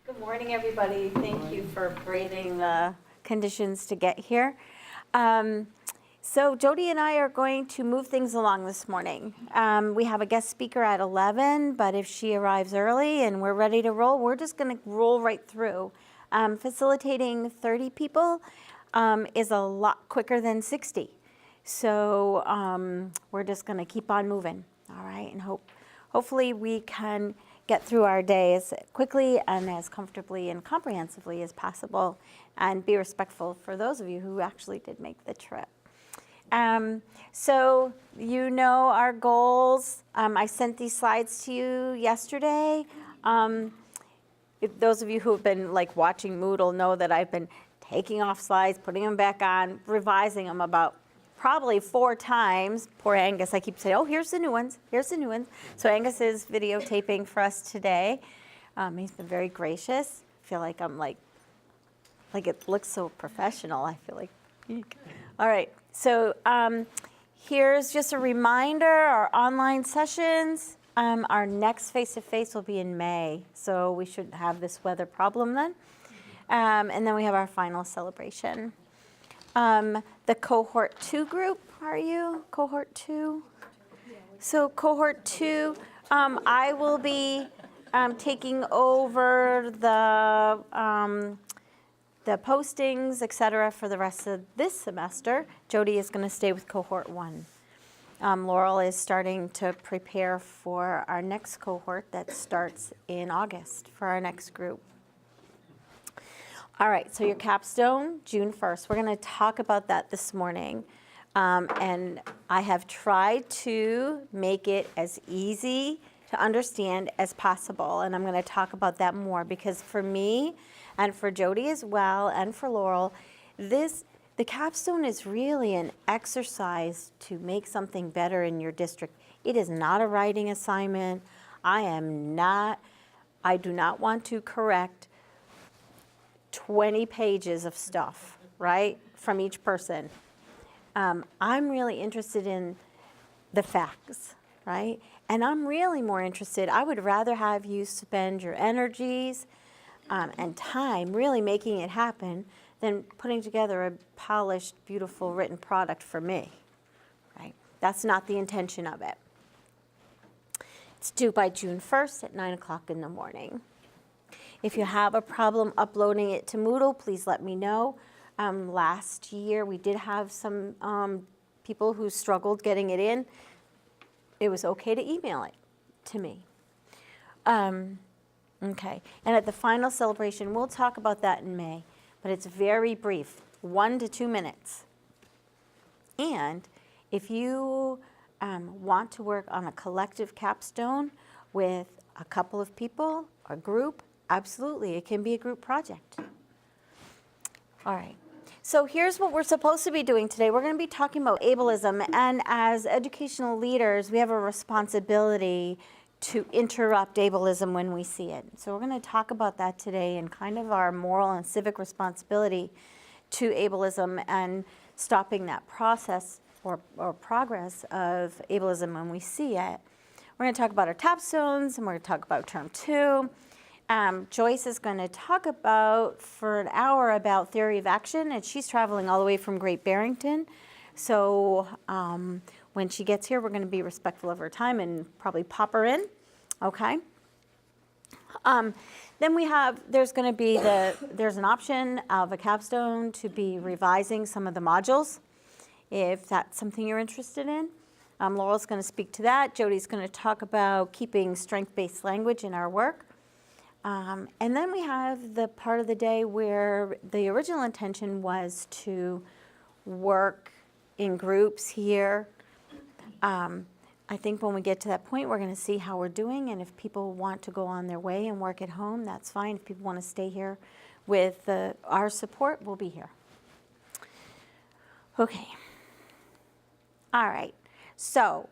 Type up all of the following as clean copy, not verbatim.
Good morning, everybody. Thank you for braving the conditions to get here. So Jody and I are going to move things along this morning. We have a guest speaker at 11, but if she arrives early and we're ready to roll, we're just going to roll right through. Facilitating 30 people is a lot quicker than 60. So we're just going to keep on moving, all right? And hopefully we can get through our day as quickly and as comfortably and comprehensively as possible, and be respectful for those of you who actually did make the trip. So you know our goals. I sent these slides to you yesterday. Those of you who have been like watching Moodle know that I've been taking off slides, putting them back on, revising them about probably 4 times. Poor Angus, I keep saying, oh, here's the new ones, here's the new ones. So Angus is videotaping for us today. He's been very gracious. I feel like I'm like it looks so professional. I feel like, eek. All right, so here's just a reminder, our online sessions. Our next face-to-face will be in May, so we shouldn't have this weather problem then. And then we have our final celebration. The cohort 2 group, are you? Cohort 2? So cohort 2, I will be taking over the postings, et cetera, for the rest of this semester. Jody is going to stay with cohort 1. Laurel is starting to prepare for our next cohort that starts in August for our next group. All right, so your capstone, June 1st. We're going to talk about that this morning. And I have tried to make it as easy to understand as possible. And I'm going to talk about that more because for me and for Jody as well and for Laurel, the capstone is really an exercise to make something better in your district. It is not a writing assignment. I do not want to correct 20 pages of stuff, right, from each person. I'm really interested in the facts, right? And I'm really more interested, I would rather have you spend your energies and time really making it happen than putting together a polished, beautiful written product for me, right? That's not the intention of it. It's due by June 1st at 9 o'clock in the morning. If you have a problem uploading it to Moodle, please let me know. Last year, we did have some people who struggled getting it in. It was okay to email it to me. Okay, and at the final celebration, we'll talk about that in May, but it's very brief, 1 to 2 minutes. And if you want to work on a collective capstone with a couple of people, a group, absolutely, it can be a group project. All right, so here's what we're supposed to be doing today. We're going to be talking about ableism, and as educational leaders, we have a responsibility to interrupt ableism when we see it. So we're going to talk about that today and kind of our moral and civic responsibility to ableism and stopping that process or progress of ableism when we see it. We're going to talk about our capstones, and we're going to talk about term 2. Joyce is going to talk about, for an hour, about theory of action, and she's traveling all the way from Great Barrington. So when she gets here, we're going to be respectful of her time and probably pop her in, okay? Then there's going to be there's an option of a capstone to be revising some of the modules, if that's something you're interested in. Laurel's going to speak to that. Jody's going to talk about keeping strength-based language in our work. And then we have the part of the day where the original intention was to work in groups here. I think when we get to that point, we're going to see how we're doing, and if people want to go on their way and work at home, that's fine. If people want to stay here with our support, we'll be here. Okay. All right. So,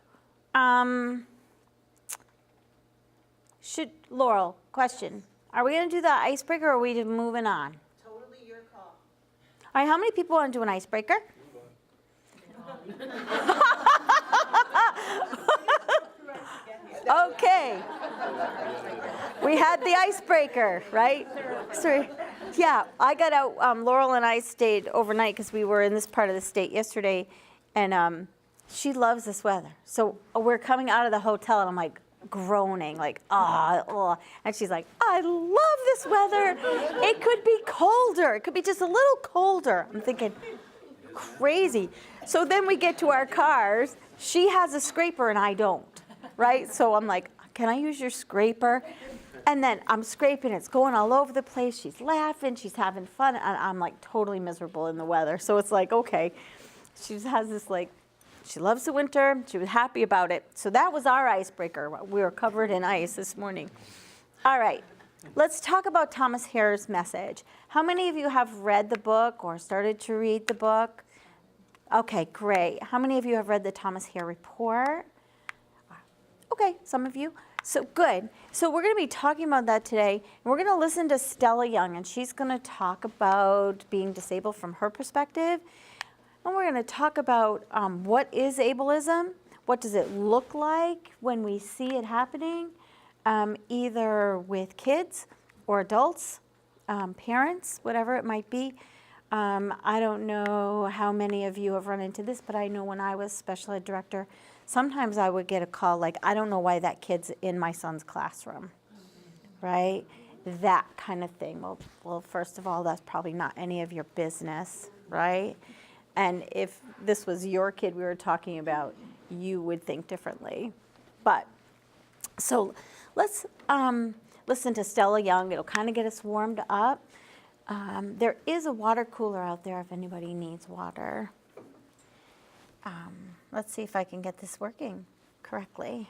Laurel, question. Are we going to do the icebreaker, or are we just moving on? Totally your call. All right, how many people want to do an icebreaker? Okay. We had the icebreaker, right? So, yeah, I got out, Laurel and I stayed overnight because we were in this part of the state yesterday, and she loves this weather. So we're coming out of the hotel, and I'm like groaning, like, and she's like, I love this weather. It could be colder. It could be just a little colder. I'm thinking, crazy. So then we get to our cars. She has a scraper, and I don't, right? So I'm like, can I use your scraper? And then I'm scraping, it's going all over the place. She's laughing, she's having fun, and I'm like totally miserable in the weather. So it's like, okay, she has this like, she loves the winter, she was happy about it. So that was our icebreaker. We were covered in ice this morning. All right, let's talk about Thomas Hare's message. How many of you have read the book or started to read the book? Okay, great. How many of you have read the Thomas Hare report? Okay, some of you. So good. So we're going to be talking about that today. And we're going to listen to Stella Young, and she's going to talk about being disabled from her perspective. And we're going to talk about what is ableism, what does it look like when we see it happening, either with kids or adults, parents, whatever it might be. I don't know how many of you have run into this, but I know when I was special ed director, sometimes I would get a call like, I don't know why that kid's in my son's classroom, right? That kind of thing. Well, first of all, that's probably not any of your business, right? And if this was your kid we were talking about, you would think differently. But, so let's listen to Stella Young. It'll kind of get us warmed up. There is a water cooler out there if anybody needs water. Let's see if I can get this working correctly.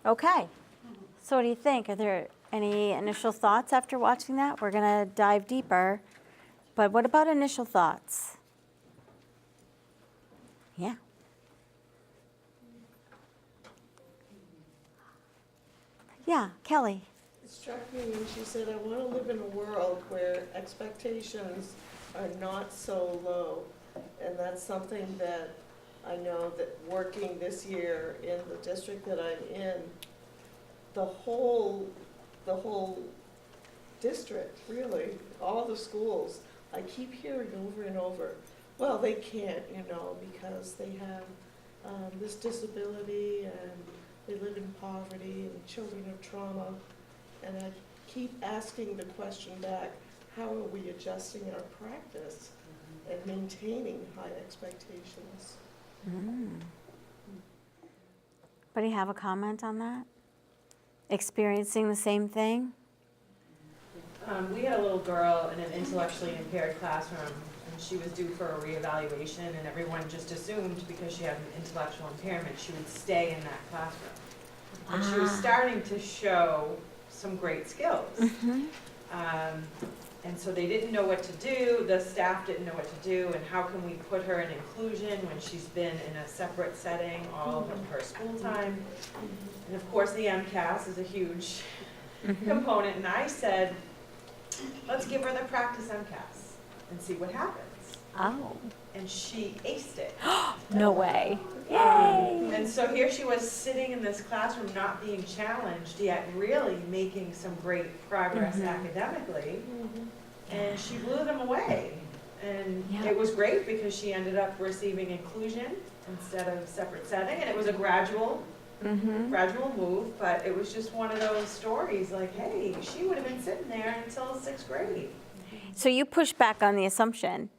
Okay, so what do you think? Are there any initial thoughts after watching that? We're gonna dive deeper, but what about initial thoughts? Yeah. Yeah, Kelly. It struck me when she said, I want to live in a world where expectations are not so low. And that's something that I know that working this year in the district that I'm in, the whole district, really, all the schools, I keep hearing over and over, well, they can't, because they have this disability and they live in poverty and children of trauma. And I keep asking the question back, how are we adjusting our practice and maintaining high expectations? Anybody have a comment on that? Experiencing the same thing? We had a little girl in an intellectually impaired classroom, and she was due for a reevaluation, and everyone just assumed because she had an intellectual impairment, she would stay in that classroom. And she was starting to show some great skills. And so they didn't know what to do, the staff didn't know what to do, and how can we put her in inclusion when she's been in a separate setting all of her school time. And of course the MCAS is a huge component, and I said, let's give her the practice MCAS and see what happens. Oh. And she aced it. No way. Yay! And so here she was sitting in this classroom not being challenged, yet really making some great progress academically. And she blew them away. And it was great because she ended up receiving inclusion instead of separate setting. And it was a gradual move, but it was just one of those stories like, hey, she would have been sitting there until 6th grade. So you push back on the assumption,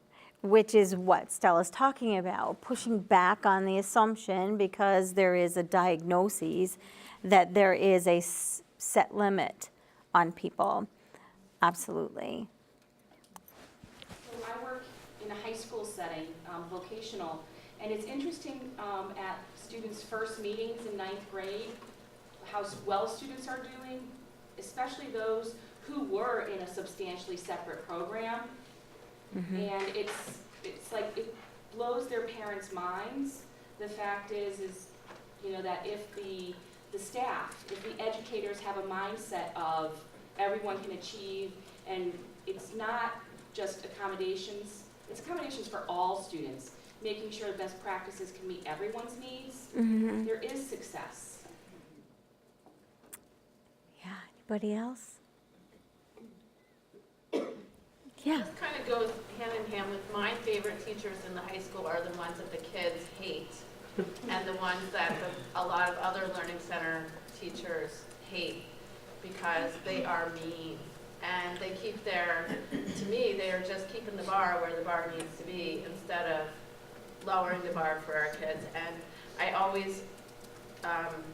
which is what Stella's talking about, pushing back on the assumption because there is a diagnosis that there is a set limit on people. Absolutely. So I work in a high school setting, vocational, and it's interesting at students' first meetings in 9th grade, how well students are doing, especially those who were in a substantially separate program. And it's like it blows their parents' minds. The fact is that if the staff, if the educators have a mindset of everyone can achieve, and it's not just accommodations it's accommodations for all students, making sure best practices can meet everyone's needs. Mm-hmm. There is success. Yeah, anybody else? Yeah. This kind of goes hand in hand with my favorite teachers in the high school are the ones that the kids hate, and the ones that a lot of other learning center teachers hate because they are mean. And they keep to me, they are just keeping the bar where the bar needs to be instead of lowering the bar for our kids. And I always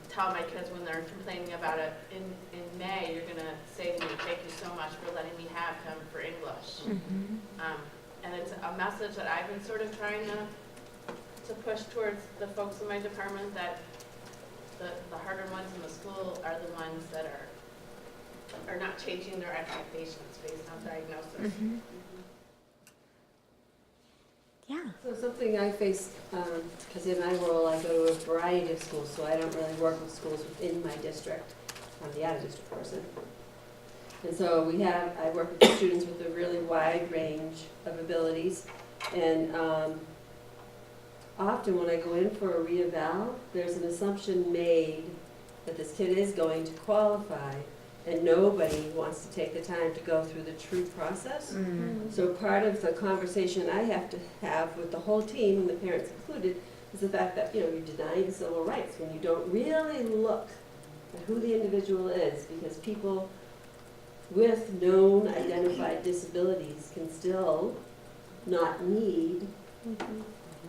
tell my kids when they're complaining about it, in May, you're going to say to me, thank you so much for letting me have him for English. Mm-hmm. And it's a message that I've been sort of trying to push towards the folks in my department, that the harder ones in the school are the ones that are not changing their expectations based on diagnosis. Mm-hmm. Yeah. So something I face, because in my role I go to a variety of schools, so I don't really work with schools within my district. I'm the out-of-district person. And so I work with the students with a really wide range of abilities. And often when I go in for a re-eval, there's an assumption made that this kid is going to qualify, and nobody wants to take the time to go through the true process. Mm-hmm. So part of the conversation I have to have with the whole team, and the parents included, is the fact that, you're denying civil rights when you don't really look at who the individual is, because people with known identified disabilities can still not need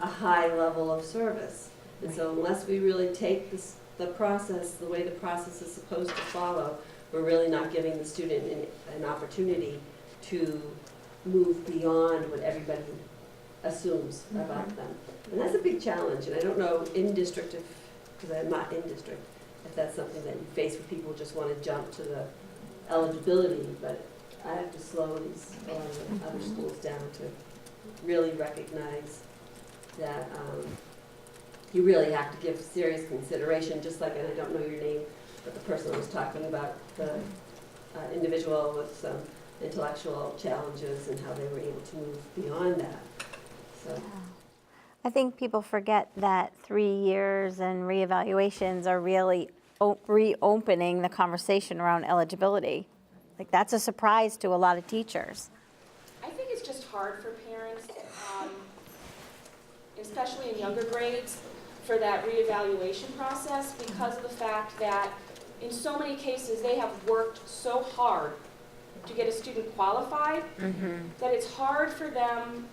a high level of service. And so unless we really take the process, the way the process is supposed to follow, we're really not giving the student an opportunity to move beyond what everybody assumes about them. And that's a big challenge, and I don't know in district, because I'm not in district, if that's something that you face where people just want to jump to the eligibility, but I have to slow these other schools down to really recognize that you really have to give serious consideration, just like, and I don't know your name, but the person I was talking about, the individual with some intellectual challenges and how they were able to move beyond that. So. I think people forget that 3 years and reevaluations are really reopening the conversation around eligibility. Like, that's a surprise to a lot of teachers. I think it's just hard for parents, especially in younger grades, for that reevaluation process because of the fact that in so many cases they have worked so hard to get a student qualified that it's hard for them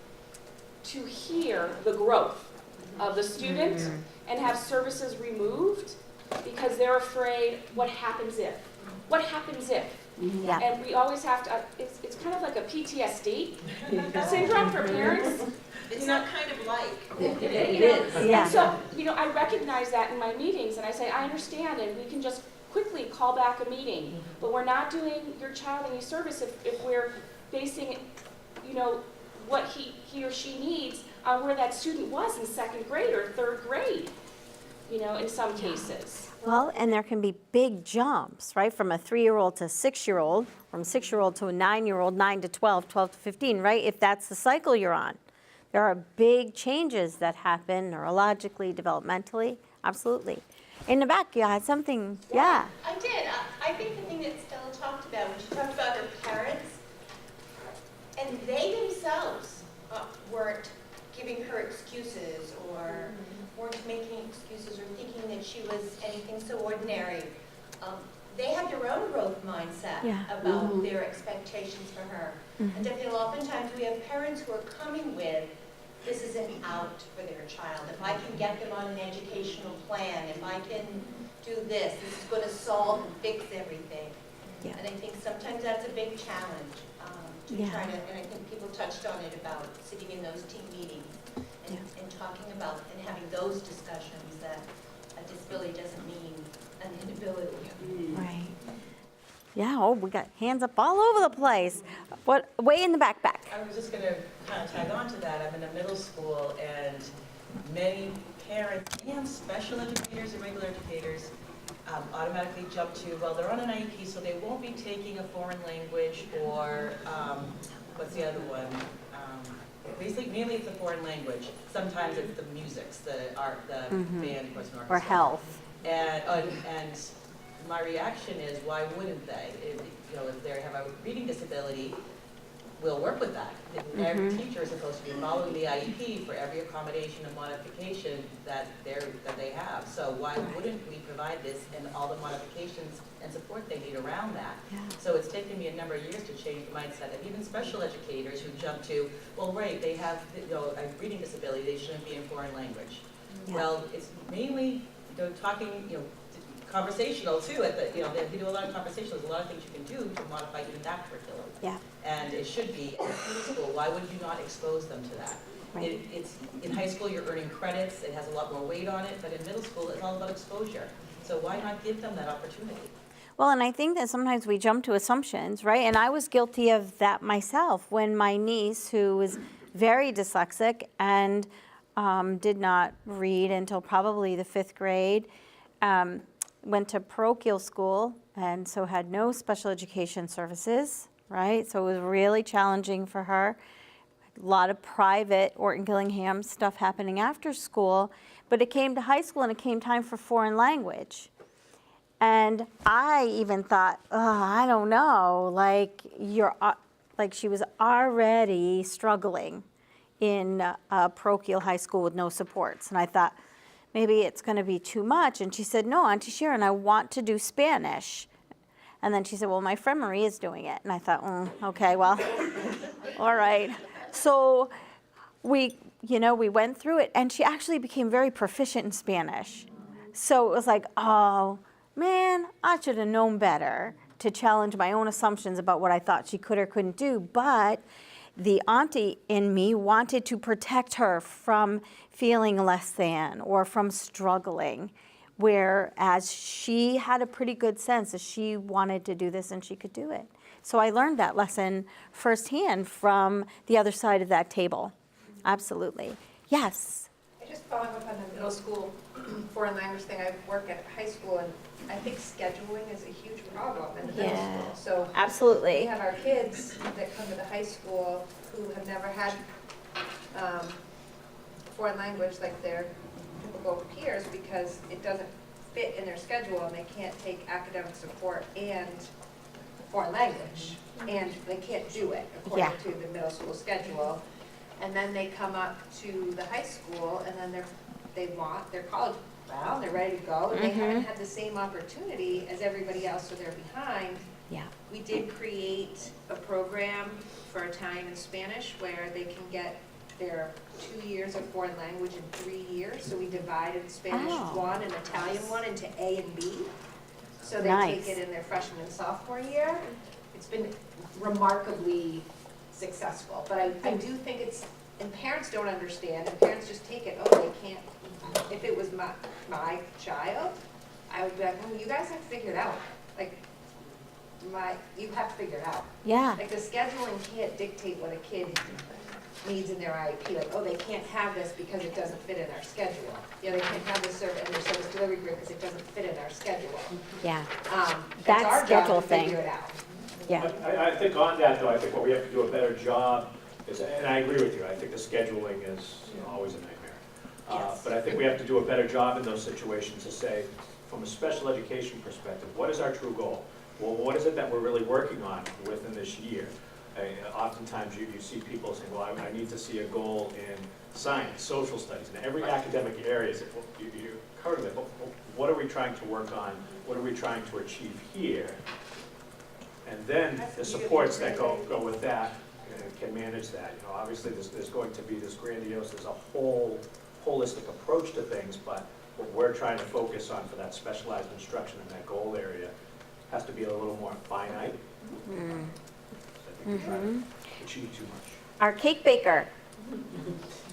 to hear the growth of the student and have services removed because they're afraid, what happens if? What happens if? Yeah. And we always have to, it's kind of like a PTSD syndrome for parents. It's not kind of like. It is. Yeah. And so, I recognize that in my meetings, and I say, I understand, and we can just quickly call back a meeting. But we're not doing your child any service if we're basing, what he or she needs on where that student was in second grade or third grade, in some cases. Well, and there can be big jumps, right? From a 3-year-old to a 6-year-old, from a 6-year-old to a 9-year-old, 9 to 12, 12 to 15, right? If that's the cycle you're on. There are big changes that happen neurologically, developmentally, absolutely. In the back, you had something, yeah. I did. I think the thing that Stella talked about, when she talked about her parents, and they themselves weren't giving her excuses or weren't making excuses or thinking that she was anything so ordinary. They had their own growth mindset about their expectations for her. And I feel oftentimes we have parents who are coming with, this is an out for their child. If I can get them on an educational plan, if I can do this is going to solve and fix everything. Yeah. And I think sometimes that's a big challenge to try to, and I think people touched on it about sitting in those team meetings and talking about and having those discussions that a disability doesn't mean an inability. Right. Yeah, oh, we got hands up all over the place. What, way in the back. I was just going to kind of tag on to that. I'm in a middle school, and many parents and special educators and regular educators automatically jump to, well, they're on an IEP, so they won't be taking a foreign language or, what's the other one? basically, mainly it's the foreign language. Sometimes it's the musics, the art, the band, of course, and orchestra. Or health. And my reaction is, why wouldn't they? You know, if they have a reading disability, we'll work with that. Every teacher is supposed to be following the IEP for every accommodation and modification that they have. So why wouldn't we provide this and all the modifications and support they need around that? Yeah. So it's taken me a number of years to change the mindset of even special educators who jump to, well, right, they have, you know, a reading disability, they shouldn't be in foreign language. Yeah. Well, it's mainly, you know, talking, you know, conversational too. At the, you know, they do a lot of conversational. There's a lot of things you can do to modify even that curriculum. Yeah. And it should be in school. Why would you not expose them to that? Right. It's in high school you're earning credits. It has a lot more weight on it. But in middle school it's all about exposure. So why not give them that opportunity? Well, and I think that sometimes we jump to assumptions, right? And I was guilty of that myself when my niece, who was very dyslexic and did not read until probably the 5th grade, went to parochial school and so had no special education services, right? So it was really challenging for her. A lot of private Orton Gillingham stuff happening after school, but it came to high school and it came time for foreign language. And I even thought, oh, I don't know, like she was already struggling in a parochial high school with no supports. And I thought, maybe it's going to be too much. And she said, no, Auntie Sharon, I want to do Spanish. And then she said, well, my friend Marie is doing it. And I thought, okay, well, all right. So we went through it, and she actually became very proficient in Spanish. So it was like, oh, man, I should have known better to challenge my own assumptions about what I thought she could or couldn't do. But the auntie in me wanted to protect her from feeling less than or from struggling, whereas she had a pretty good sense that she wanted to do this and she could do it. So I learned that lesson firsthand from the other side of that table. Absolutely. Yes? I just following up on the middle school foreign language thing. I work at high school, and I think scheduling is a huge problem in the middle school. So we Absolutely. have our kids that come to the high school who have never had foreign language like their typical peers because it doesn't fit in their schedule, and they can't take academic support and foreign language, and they can't do it according to the middle school schedule. And then they come up to the high school, and then they're college bound, they're ready to go, and they haven't had the same opportunity as everybody else, so they're behind. Yeah. We did create a program for Italian and Spanish where they can get their 2 years of foreign language in 3 years. So we divided Spanish 1 and Italian 1 into A and B. So they take it in their freshman and sophomore year. It's been remarkably successful, but I do think it's, and parents don't understand, and parents just take it, oh, they can't. If it was my child, I would be like, oh, you guys have to figure it out. Like, you have to figure it out. Yeah. Like, the scheduling can't dictate what a kid needs in their IEP. Like, oh, they can't have this because it doesn't fit in our schedule. Yeah, they can't have this in their service delivery group because it doesn't fit in our schedule. Yeah. It's That our schedule job to thing. figure it out. Yeah. I think on that, though, I think what we have to do a better job is, and I agree with you, I think the scheduling is always a nightmare. But I think we have to do a better job in those situations to say, from a special education perspective, what is our true goal? Well, what is it that we're really working on within this year? Oftentimes you see people saying, well, I need to see a goal in science, social studies, in every academic area. You're covered it, but what are we trying to work on? What are we trying to achieve here? And then the supports that go with that can manage that. You know, obviously there's going to be this grandiose, there's a whole holistic approach to things, but what we're trying to focus on for that specialized instruction in that goal area has to be a little more finite. So I think we're trying to achieve too much. Our cake baker.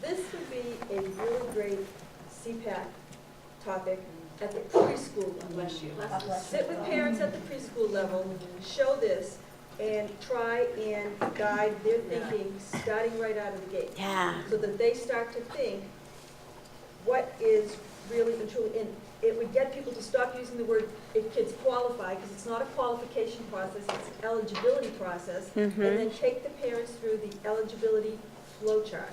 This would be a really great CPAC topic at the preschool level. Sit with parents at the preschool level, show this, and try and guide their thinking starting right out of the gate. Yeah. So that they start to think what is really and truly, and it would get people to stop using the word if kids qualify, because it's not a qualification process, it's an eligibility process, and then take the parents through the eligibility flow chart.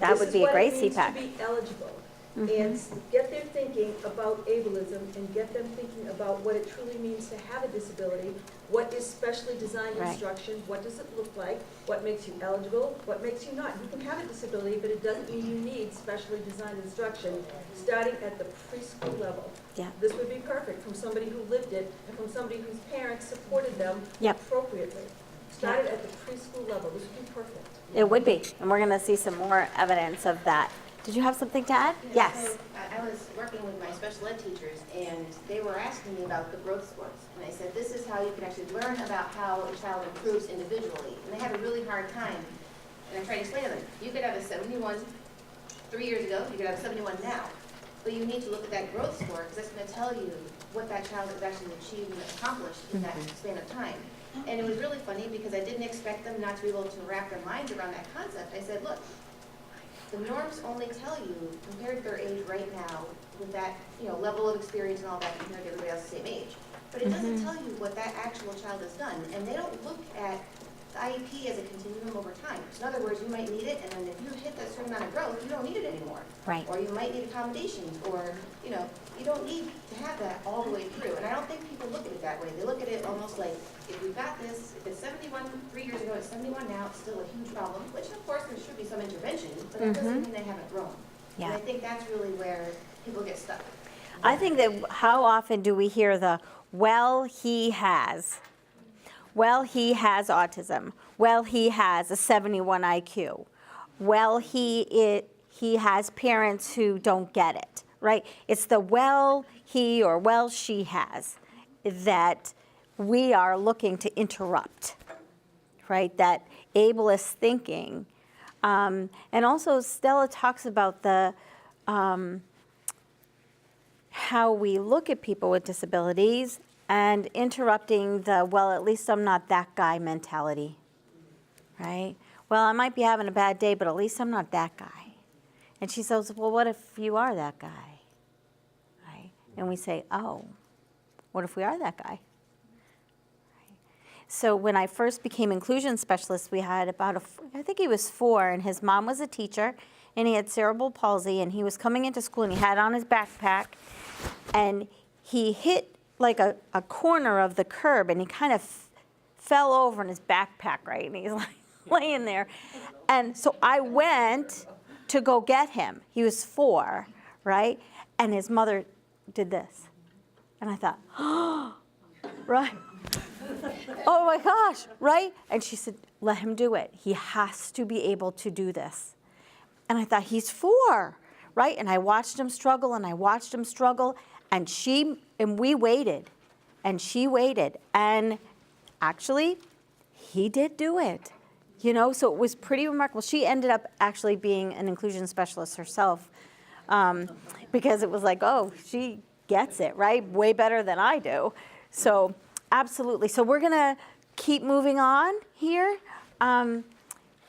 That would be a great This is what CPAC. it means to be eligible. Mhm. And get them thinking about ableism and get them thinking about what it truly means to have a disability. What is specially designed Right. instruction? What does it look like? What makes you eligible? What makes you not? You can have a disability, but it doesn't mean you need specially designed instruction, starting at the preschool level. Yeah. This would be perfect from somebody who lived it and from somebody whose parents supported them Yep. appropriately. Started at the preschool level. This would be perfect. It would be, and we're going to see some more evidence of that. Did you have something to add? Yes. So I was working with my special ed teachers, and they were asking me about the growth scores. And I said, this is how you can actually learn about how a child improves individually. And they had a really hard time. And I tried to explain to them, you could have a 71 3 years ago, you could have a 71 now. But you need to look at that growth score, because that's going to tell you what that child has actually achieved and accomplished in that span of time. And it was really funny, because I didn't expect them not to be able to wrap their minds around that concept. I said, look, the norms only tell you, compared to their age right now, with that, level of experience and all that, compared to everybody else the same age. But it doesn't tell you what that actual child has done. And they don't look at the IEP as a continuum over time. So in other words, you might need it, and then if you hit that certain amount of growth, you don't need it anymore. Right. Or you might need accommodations, or, you don't need to have that all the way through. And I don't think people look at it that way. They look at it almost like, if we've got this, if it's 71 3 years ago, it's 71 now, it's still a huge problem, which of course there should be some intervention, but that doesn't mean they haven't grown. And Yeah. I think that's really where people get stuck. I think that how often do we hear the, well, he has. Well, he has autism. Well, he has a 71 IQ. Well, he has parents who don't get it, right? It's the well, he or well, she has that we are looking to interrupt, right? That ableist thinking. And also Stella talks about the how we look at people with disabilities and interrupting the, well, at least I'm not that guy mentality, right? Well, I might be having a bad day, but at least I'm not that guy. And she says, well, what if you are that guy, right? And we say, oh, what if we are that guy? So when I first became inclusion specialist, we had about I think he was 4, and his mom was a teacher, and he had cerebral palsy, and he was coming into school, and he had on his backpack, and he hit like a corner of the curb, and he kind of fell over in his backpack, right? And he's like laying there. And so I went to go get him. He was 4, right? And his mother did this. And I thought, oh, right? Oh my gosh, right? And she said, let him do it. He has to be able to do this. And I thought, he's 4, right? And I watched him struggle, and I watched him struggle, and we waited, and she waited. And actually, he did do it, so it was pretty remarkable. She ended up actually being an inclusion specialist herself, because it was like, oh, she gets it, right? Way better than I do. So absolutely. So we're going to keep moving on here.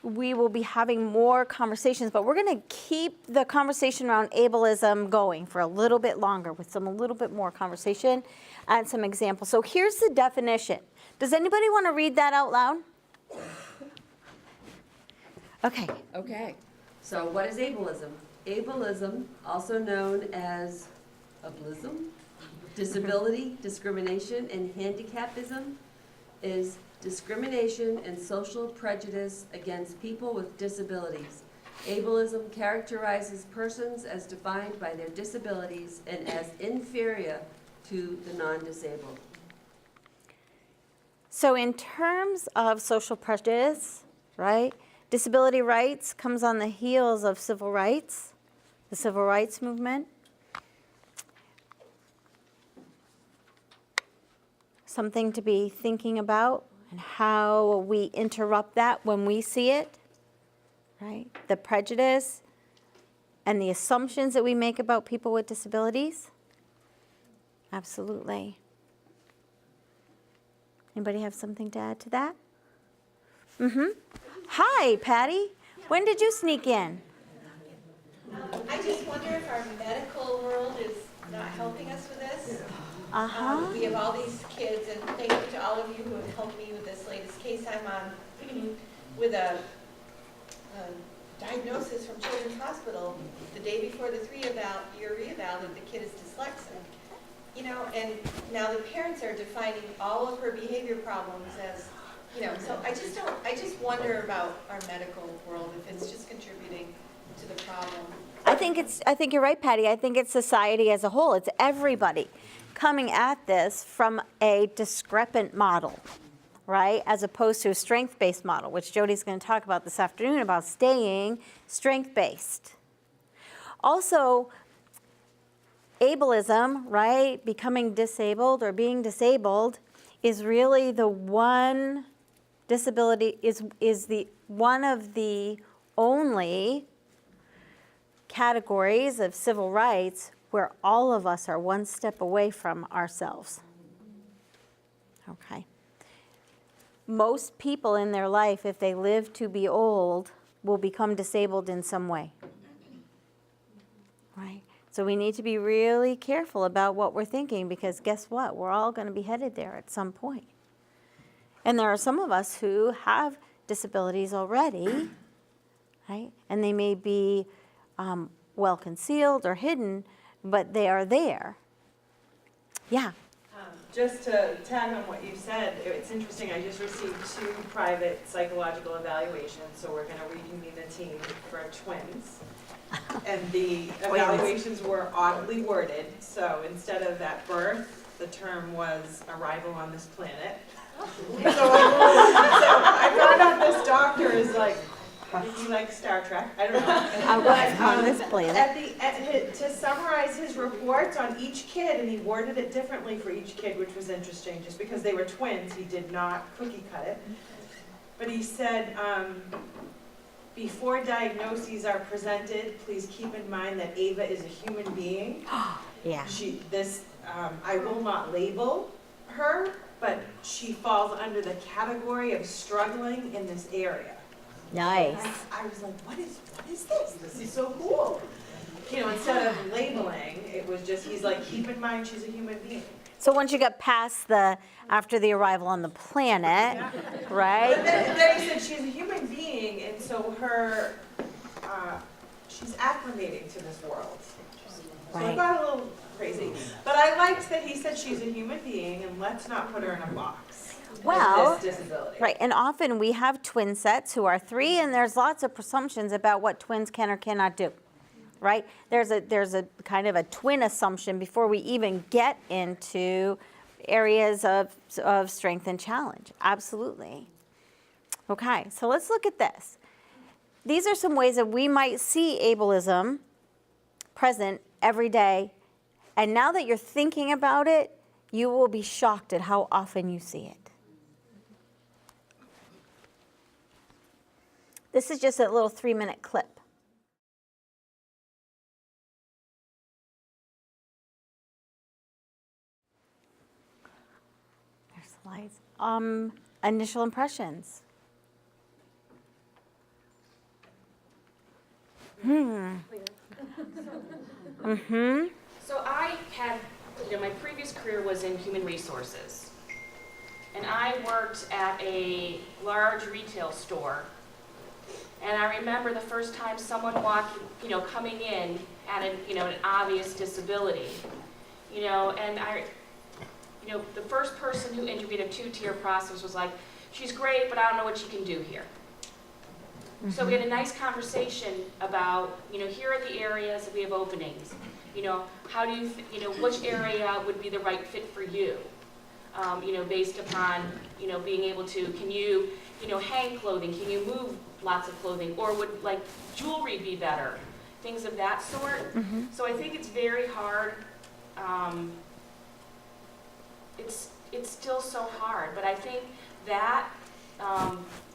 We will be having more conversations, but we're going to keep the conversation around ableism going for a little bit longer with a little bit more conversation and some examples. So here's the definition. Does anybody want to read that out loud? Okay. Okay, so what is ableism? Ableism, also known as ableism, disability, discrimination, and handicapism, is discrimination and social prejudice against people with disabilities. Ableism characterizes persons as defined by their disabilities and as inferior to the non-disabled. So in terms of social prejudice, right, disability rights comes on the heels of civil rights, the civil rights movement. Something to be thinking about and how we interrupt that when we see it, right? The prejudice and the assumptions that we make about people with disabilities. Absolutely. Anybody have something to add to that? Hi, Patty. When did you sneak in? I just wonder if our medical world is not helping us with this. We have all these kids, and thank you to all of you who have helped me with this latest case I'm on with a diagnosis from Children's Hospital the day before the year reeval that the kid is dyslexic. You know, and now the parents are defining all of her behavior problems as, you know, so I just wonder about our medical world, if it's just contributing to the problem. I think you're right, Patty. I think it's society as a whole. It's everybody coming at this from a discrepant model, right? As opposed to a strength-based model, which Jody's going to talk about this afternoon, about staying strength-based. Also, ableism, right? Becoming disabled or being disabled is really the one disability, is the one of the only categories of civil rights where all of us are one step away from ourselves. Okay. Most people in their life, if they live to be old, will become disabled in some way. Right? So we need to be really careful about what we're thinking, because guess what? We're all going to be headed there at some point. And there are some of us who have disabilities already, right? And they may be well concealed or hidden, but they are there. Yeah. Just to tag on what you said, it's interesting, I just received 2 private psychological evaluations, so we're going to reconvene the team for twins. And the evaluations were oddly worded, so instead of at birth, the term was arrival on this planet. So I found out this doctor is like, he likes Star Trek, I don't know. But, on this planet. To summarize his reports on each kid, and he worded it differently for each kid, which was interesting, just because they were twins, he did not cookie cut it. But he said, before diagnoses are presented, please keep in mind that Ava is a human being. Yeah. I will not label her, but she falls under the category of struggling in this area. Nice. I was like, what is this? This is so cool. You know, instead of labeling, it was just, he's like, keep in mind she's a human being. So once you get past after the arrival on the planet, right? But then he said she's a human being, and so she's acclimating to this world. So I got a little crazy. But I liked that he said she's a human being, and let's not put her in a box. Well, This disability. right, and often we have twin sets who are 3, and there's lots of presumptions about what twins can or cannot do, right? There's a kind of a twin assumption before we even get into areas of strength and challenge. Absolutely. Okay, so let's look at this. These are some ways that we might see ableism present every day, and now that you're thinking about it, you will be shocked at how often you see it. This is just a little 3-minute clip. There's slides. Initial impressions. So I had, my previous career was in human resources. And I worked at a large retail store. And I remember the first time someone coming in had an obvious disability. And the first person who interviewed a 2-tier process was like, she's great, but I don't know what she can do here. So we had a nice conversation about, here are the areas that we have openings. How do you, which area would be the right fit for you? Based upon, being able to, can you, hang clothing? Can you move lots of clothing? Or would, jewelry be better? Things of that sort. So I think it's very hard. It's still so hard, but I think that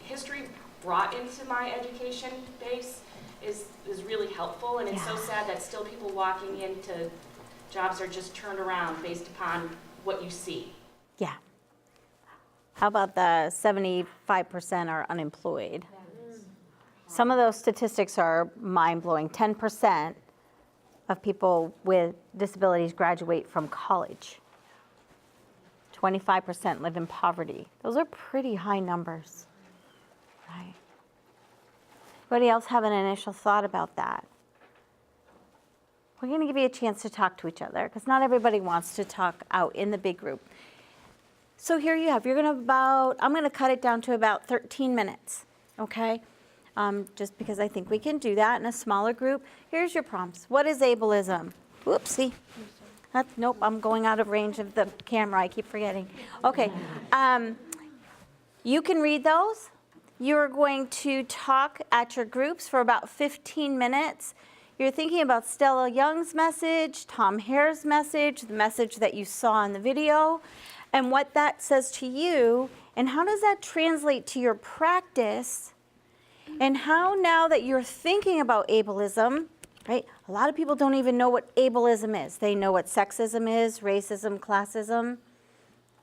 history brought into my education base is really helpful, and it's so sad that still people walking into jobs are just turned around based upon what you see. Yeah. How about the 75% are unemployed? Some of those statistics are mind-blowing. 10% of people with disabilities graduate from college. 25% live in poverty. Those are pretty high numbers, right? Anybody else have an initial thought about that? We're going to give you a chance to talk to each other because not everybody wants to talk out in the big group. So here you have, I'm going to cut it down to about 13 minutes, okay? Just because I think we can do that in a smaller group. Here's your prompts. What is ableism? Whoopsie. Nope, I'm going out of range of the camera. I keep forgetting. Okay. You can read those. You're going to talk at your groups for about 15 minutes. You're thinking about Stella Young's message, Tom Hare's message, the message that you saw in the video, and what that says to you, and how does that translate to your practice, and how now that you're thinking about ableism, right? A lot of people don't even know what ableism is. They know what sexism is, racism, classism,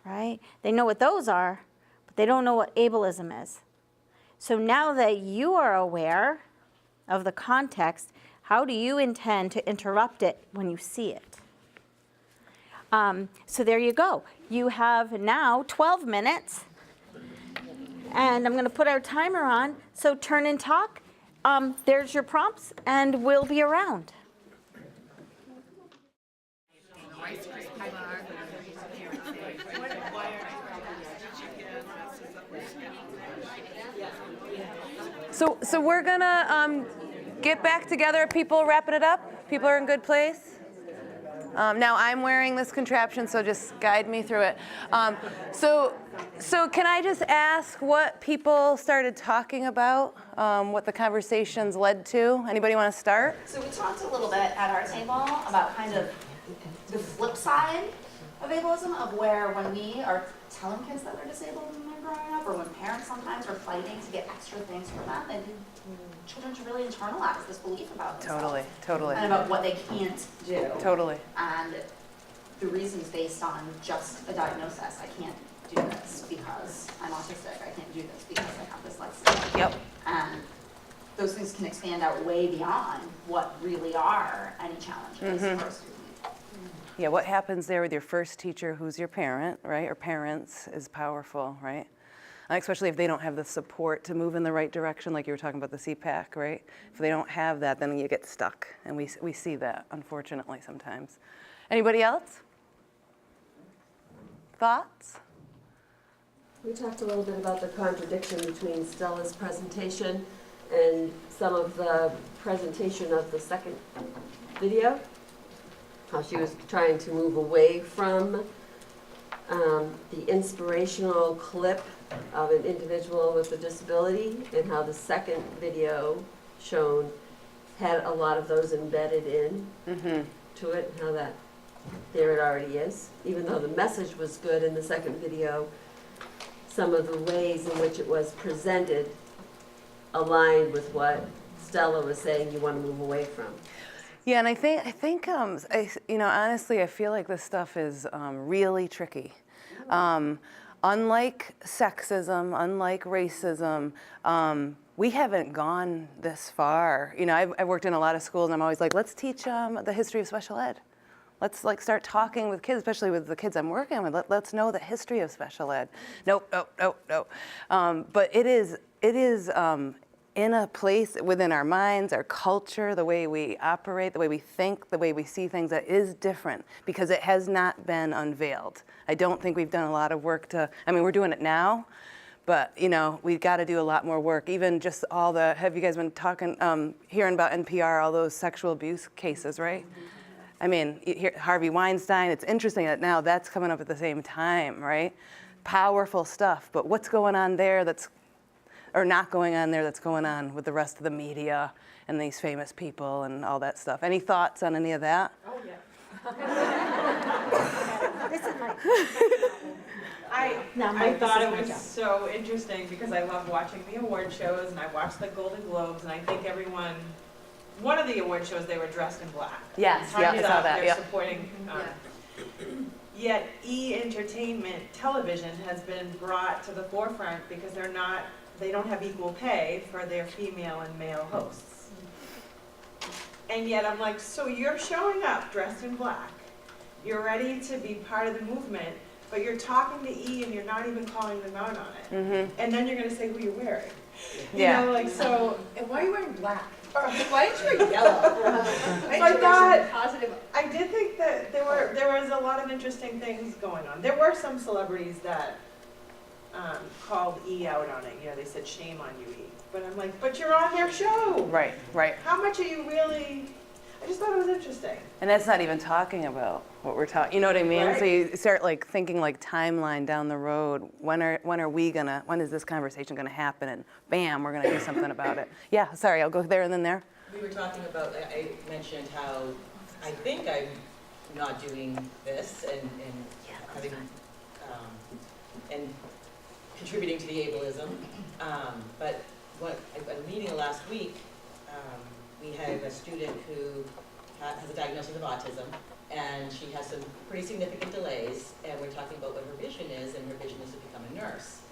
right? They know what those are, but they don't know what ableism is. So now that you are aware of the context, how do you intend to interrupt it when you see it? So there you go. You have now 12 minutes, and I'm going to put our timer on. So turn and talk. There's your prompts, and we'll be around. So we're gonna get back together. People wrapping it up. People are in good place. Now I'm wearing this contraption, so just guide me through it. So can I just ask what people started talking about? What the conversations led to? Anybody want to start? So we talked a little bit at our table about kind of the flip side of ableism, of where when we are telling kids that they're disabled when they're growing up, or when parents sometimes are fighting to get extra things for them, they need children to really internalize this belief about themselves. Totally. And about what they can't do. Totally. And the reasons based on just a diagnosis. I can't do this because I'm autistic. I can't do this because I have dyslexia. Yep. And those things can expand out way beyond what really are any challenges for a student. Yeah, what happens there with your first teacher who's your parent, right, or parents, is powerful, right? Especially if they don't have the support to move in the right direction, like you were talking about the CPAC, right? If they don't have that, then you get stuck, and we see that, unfortunately, sometimes. Anybody else? Thoughts? We talked a little bit about the contradiction between Stella's presentation and some of the presentation of the second video. How she was trying to move away from the inspirational clip of an individual with a disability, and how the second video shown had a lot of those embedded in to it, and how that there it already is. Even though the message was good in the second video, some of the ways in which it was presented aligned with what Stella was saying you want to move away from. Yeah, and I think honestly, I feel like this stuff is really tricky. Unlike sexism, unlike racism, we haven't gone this far. You know, I've worked in a lot of schools, and I'm always like, let's teach the history of special ed. Let's start talking with kids, especially with the kids I'm working with. Let's know the history of special ed. Nope. But it is in a place within our minds, our culture, the way we operate, the way we think, the way we see things, that is different because it has not been unveiled. I don't think we've done a lot of work we're doing it now, but we've got to do a lot more work. Even just have you guys been talking, hearing about NPR, all those sexual abuse cases, right? I mean, you hear Harvey Weinstein, it's interesting that now that's coming up at the same time, right? Powerful stuff, but what's going on there or not going on there that's going on with the rest of the media and these famous people and all that stuff. Any thoughts on any of that? Oh, yeah. I thought it was so interesting because I love watching the award shows, and I watched the Golden Globes, and I think one of the award shows, they were dressed in black. Yes, yeah, I saw that. They're supporting. Yet e-entertainment television has been brought to the forefront because they don't have equal pay for their female and male hosts. And yet I'm like, so you're showing up dressed in black, you're ready to be part of the movement, but you're talking to E and you're not even calling them out on it. And then you're going to say who you're wearing. You know, like, so, and why are you wearing black? Why didn't you wear yellow? I did think that there was a lot of interesting things going on. There were some celebrities that called E out on it. You know, they said, shame on you, E. But I'm like, but you're on their show. Right, right. How much are you really, I just thought it was interesting. And that's not even talking about what we're talking, you know what I mean? Right. So you start like thinking like timeline down the road. When is this conversation gonna happen? And bam, we're gonna do something about it. Yeah, sorry, I'll go there and then there. We were talking about, I mentioned how I think I'm not doing this and having, and contributing to the ableism. But at a meeting last week, we have a student who has a diagnosis of autism, and she has some pretty significant delays, and we're talking about what her vision is, and her vision is to become a nurse.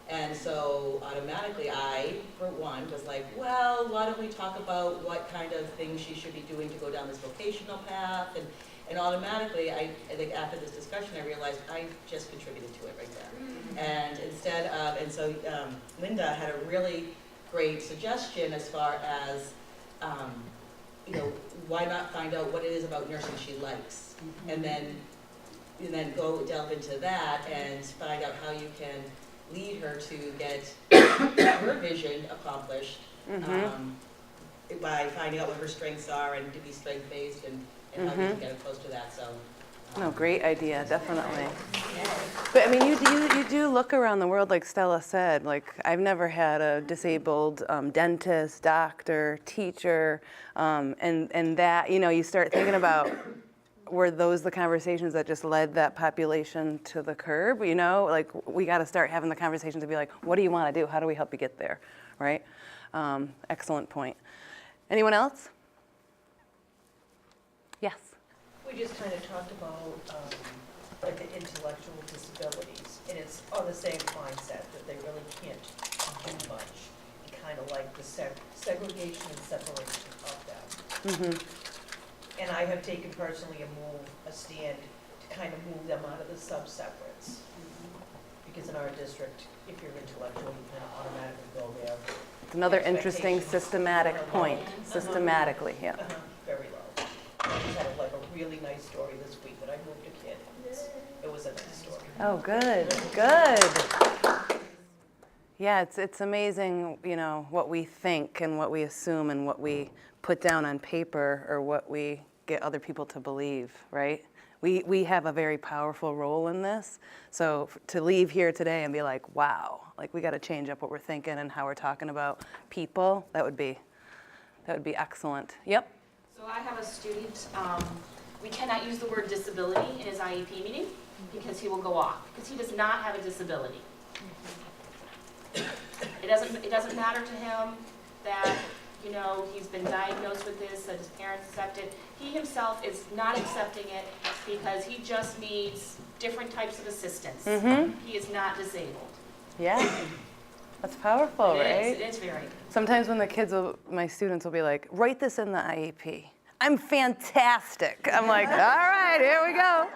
And so automatically I, for one, was like, well, why don't we talk about what kind of things she should be doing to go down this vocational path? And automatically, I think after this discussion, I realized I just contributed to it right there. And instead of, and so Linda had a really great suggestion as far as, you know, why not find out what it is about nursing she likes? And then go delve into that and find out how you can lead her to get her vision accomplished by finding out what her strengths are and to be strength-based and how you can get her close to that. So. No, great idea, definitely. But I mean, you do look around the world, like Stella said. Like, I've never had a disabled dentist, doctor, teacher, and that, you know, you start thinking about, were those the conversations that just led that population to the curb, you know? Like, we got to start having the conversations to be like, what do you want to do? How do we help you get there, right? Excellent point. Anyone else? Yes. We just kind of talked about like the intellectual disabilities, and it's on the same mindset that they really can't do much. And kind of like the segregation and separation of them. And I have taken personally a stand to kind of move them out of the sub-separates. Because in our district, if you're intellectual, you kind of automatically go there. It's another interesting systematic point. Systematically, yeah. Very low. I just had like a really nice story this week that I moved a kid. It was a nice story. Oh, good, good. Yeah, it's amazing, you know, what we think and what we assume and what we put down on paper or what we get other people to believe, right? We have a very powerful role in this. So to leave here today and be like, wow, like we got to change up what we're thinking and how we're talking about people, that would be excellent. Yep. So I have a student, we cannot use the word disability in his IEP meeting because he will go off, because he does not have a disability. It doesn't matter to him that, you know, he's been diagnosed with this, that his parents accept it. He himself is not accepting it because he just needs different types of assistance. He is not disabled. Yeah. That's powerful, right? It is very. Sometimes when my students will be like, write this in the IEP. I'm fantastic. I'm like, all right, here we go.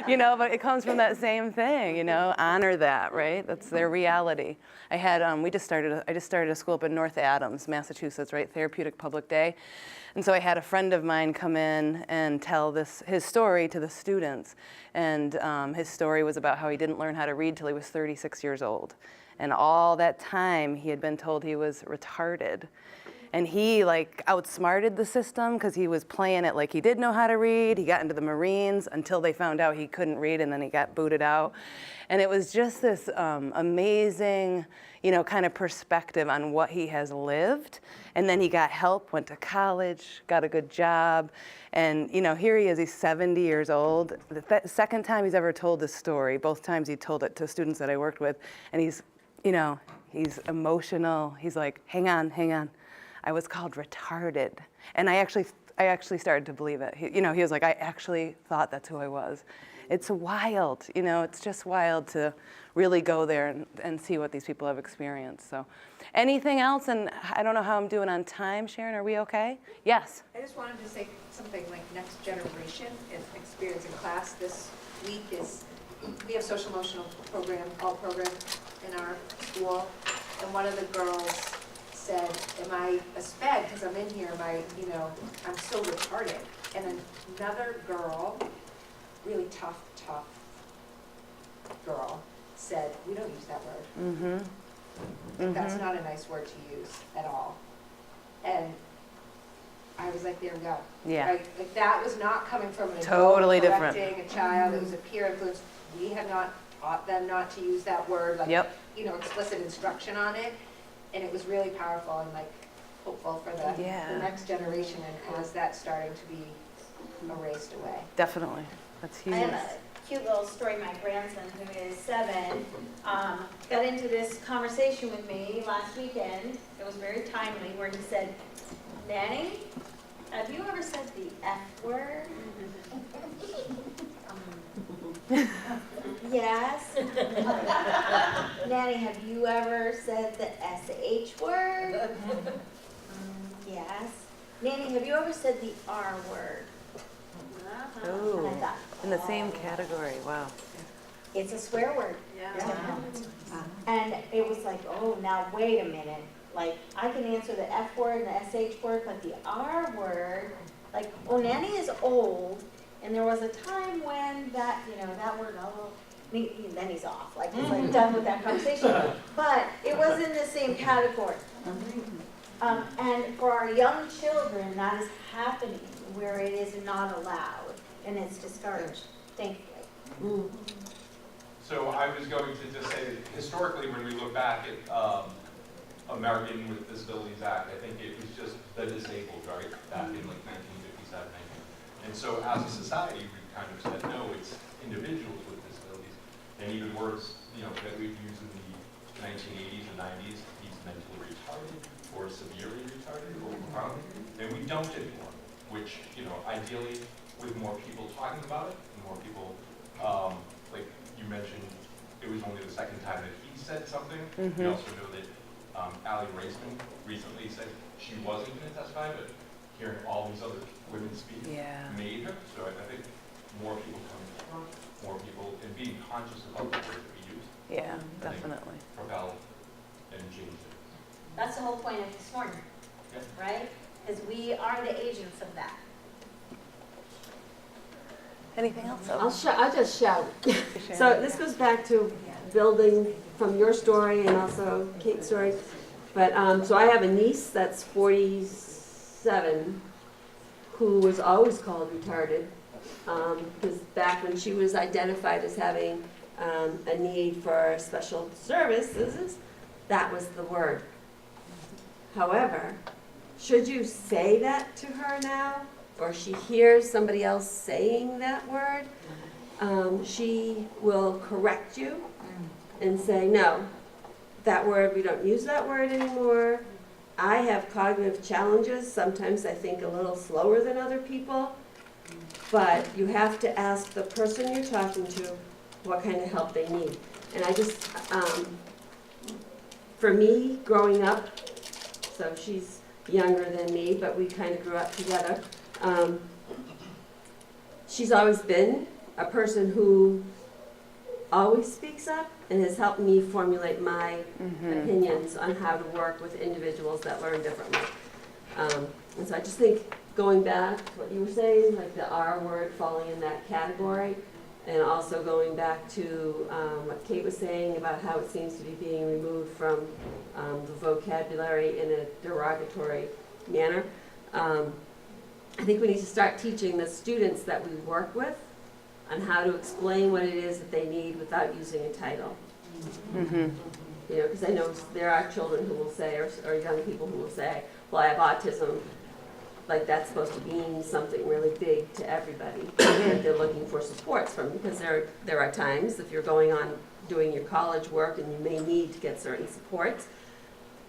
You know, but it comes from that same thing, you know, honor that, right? That's their reality. I just started a school up in North Adams, Massachusetts, right? Therapeutic Public Day. And so I had a friend of mine come in and tell his story to the students. And his story was about how he didn't learn how to read till he was 36 years old. And all that time he had been told he was retarded. And he like outsmarted the system because he was playing it like he did know how to read. He got into the Marines until they found out he couldn't read, and then he got booted out. And it was just this amazing, you know, kind of perspective on what he has lived. And then he got help, went to college, got a good job. And, you know, here he is, he's 70 years old. The second time he's ever told this story, both times he told it to students that I worked with. And he's, you know, he's emotional. He's like, hang on. I was called retarded. And I actually started to believe it. He was like, I actually thought that's who I was. It's wild, you know, it's just wild to really go there and see what these people have experienced. So anything else? And I don't know how I'm doing on time. Sharon, are we okay? Yes. I just wanted to say something like next generation experience in class this week is, we have social emotional program in our school, and one of the girls said, am I a sped, because I'm in here, am I, I'm so retarded. And another girl, really tough girl, said, we don't use that word. That's not a nice word to use at all. And I was like, there we go. Yeah. Right? Like that was not coming from an adult Totally different. correcting a child. It was a peer influence. We had not taught them not to use that word, like, explicit instruction on it. And it was really powerful and like hopeful for the next generation, and as that's starting to be erased away. Definitely. That's huge. I have a cute little story. My grandson, who is 7, got into this conversation with me last weekend. It was very timely, where he said, Nanny, have you ever said the F word? Yes. Nanny, have you ever said the SH word? Yes. Nanny, have you ever said the R word? Oh, And I thought, in the same category. Wow. it's a swear word. Yeah. And it was like, oh, now wait a minute. Like, I can answer the F word and the SH word, but the R word, like, oh, Nanny is old, and there was a time when that, that word, then he's off. Like, he's like done with that conversation. But it was in the same category. And for our young children, that is happening where it is not allowed, and it's discouraged, thankfully. So I was going to just say that historically, when we look back at American with Disabilities Act, I think it was just the disabled, right, back in like 1957. And so as a society, we kind of said, no, it's individuals with disabilities. And even words, that we've used in the 1980s and 90s, he's mentally retarded or severely retarded or profoundly, and we don't anymore, which, ideally, with more people talking about it, and more people, like you mentioned, it was only the second time that he said something. We also know that Allie Raisman recently said she wasn't going to testify, but hearing all these other women speak made her. So I think more people coming forward, more people, and being conscious about the word that we use. Yeah, definitely. Propel and change it. That's the whole point of this morning, right? Because we are the agents of that. Anything else? I'll just shout. So this goes back to building from your story and also Kate's story. But so I have a niece that's 47 who was always called retarded because back when she was identified as having a need for special services, that was the word. However, should you say that to her now, or she hears somebody else saying that word, she will correct you and say, no, that word, we don't use that word anymore. I have cognitive challenges. Sometimes I think a little slower than other people. But you have to ask the person you're talking to what kind of help they need. And I just, for me, growing up, so she's younger than me, but we kind of grew up together. She's always been a person who always speaks up and has helped me formulate my opinions on how to work with individuals that learn differently. And so I just think going back to what you were saying, like the R word falling in that category, and also going back to what Kate was saying about how it seems to be being removed from the vocabulary in a derogatory manner. I think we need to start teaching the students that we work with on how to explain what it is that they need without using a title. Because I know there are children who will say, or young people who will say, well, I have autism, like that's supposed to mean something really big to everybody that they're looking for supports from, because there are times if you're going on doing your college work and you may need to get certain supports,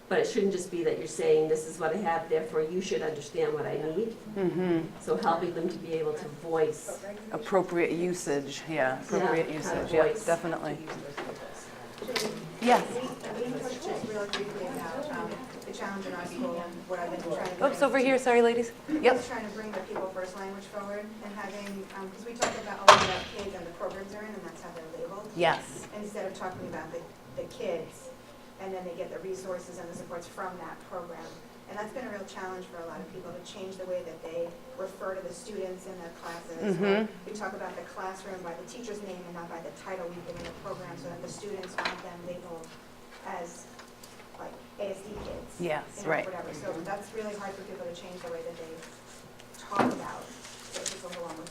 but it shouldn't just be that you're saying this is what I have, therefore you should understand what I need. So helping them to be able to voice appropriate usage, appropriate usage, voice. Definitely. Yes. We touched just real briefly about the challenge in our school and what I've been trying to Oops, over here, sorry ladies. Yep. Trying to bring the people first language forward and having, because we talk about a lot about kids and the programs they're in and that's how they're labeled. Yes. Instead of talking about the kids and then they get the resources and the supports from that program. And that's been a real challenge for a lot of people, to change the way that they refer to the students in the classes. Or we talk about the classroom by the teacher's name and not by the title we've given the program, so that the students want them labeled as like ASD kids. Yes, you know, right. whatever. So that's really hard for people to change the way that they talk about what people belong with